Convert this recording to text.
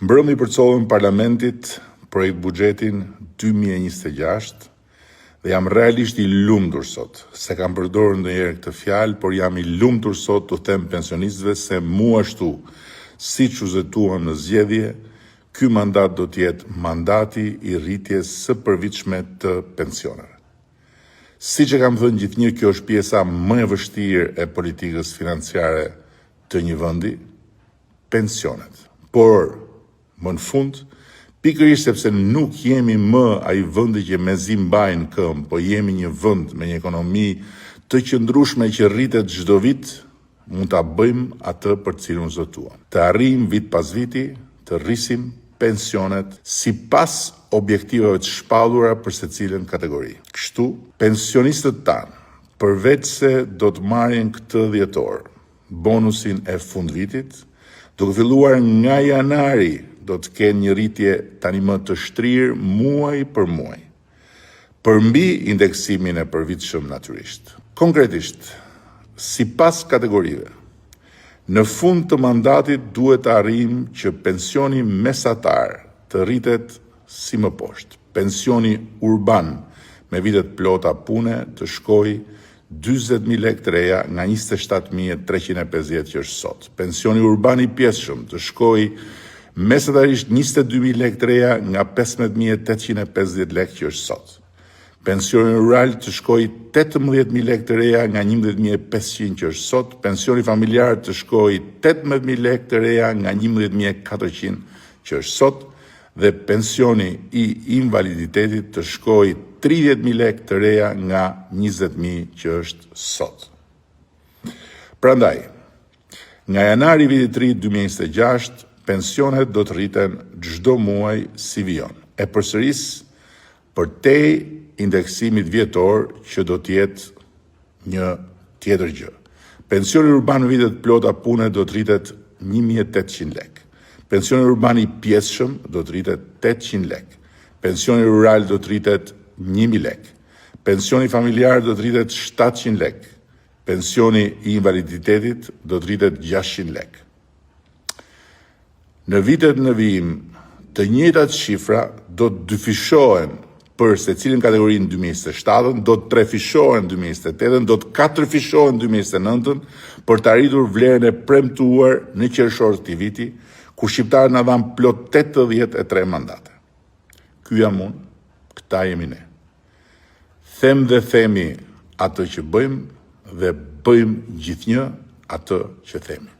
Mbrëmë i përcollën Parlamentit projekt buxhetin 2026 dhe jam realisht i lumtur sot, se kam përdorur ndonjëherë këtë fjalë, por jam i lumtur sot të them pensionistëve se mu ashtu, siç u zëtuam në zgjedhje, ky mandat do të jetë mandati i rritjes së përvitshme të pensioneve. Siç e kam thënë gjithnjë, kjo është pjesa më e vështirë e politikës financiare të një vendi, pensionet. Por, më në fund, pikërisht sepse nuk jemi më ai vendi që mezi mbajnë këmbë, po jemi një vend me një ekonomi të qëndrueshme që rritet çdo vit, mund ta bëjmë atë për cilën zëtuam. Të arrijmë vit pas viti, të rrisim pensionet sipas objektivave të shpallura për secilën kategori. Kështu, pensionistët tanë, përveç se do të marrin këtë dhjetor, bonusin e fundvitit, duke filluar nga janari, do të kenë një rritje tani më të shtrirë muaj për muaj, përmbi indeksimin e përvitshëm natyrisht. Konkretisht, sipas kategorive, në fund të mandatit duhet të arrijmë që pensioni mesatar të rritet si më poshtë. Pensioni urban me vitet plota pune të shkojë 40.000 lekë të reja nga 27.350 që është sot. Pensioni urban i pjesshëm të shkojë mesatarisht 22.000 lekë të reja nga 15.850 lekë që është sot. Pensioni rural të shkojë 18.000 lekë të reja nga 11.500 që është sot. Pensioni familjar të shkojë 18.000 lekë të reja nga 11.400 që është sot. Dhe pensioni i invaliditetit të shkojë 30.000 lekë të reja nga 20.000 që është sot. Prandaj, nga janari vitit 2026, pensionet do të rriten çdo muaj si vijon. E përsëris për te indeksimit vjetor që do të jetë një tjetër gjë. Pensioni urban në vitet plota pune do të rritet 1.800 lekë. Pensioni urban i pjesshëm do të rritet 800 lekë. Pensioni rural do të rritet 1.000 lekë. Pensioni familjar do të rritet 700 lekë. Pensioni i invaliditetit do të rritet 600 lekë. Në vitet në vijim, të njëjtat shifra do të dyfishohen për secilën kategori në 2027, do të trefishohen në 2028, do të katërfishohen në 2029 për të arritur vlerën e premtuar në qershor të këtij viti, ku shqiptarët na dhanë plot 83 mandate. Ky jam unë, këta jemi ne. Them dhe themi atë që bëjmë dhe bëjmë gjithnjë atë që themi.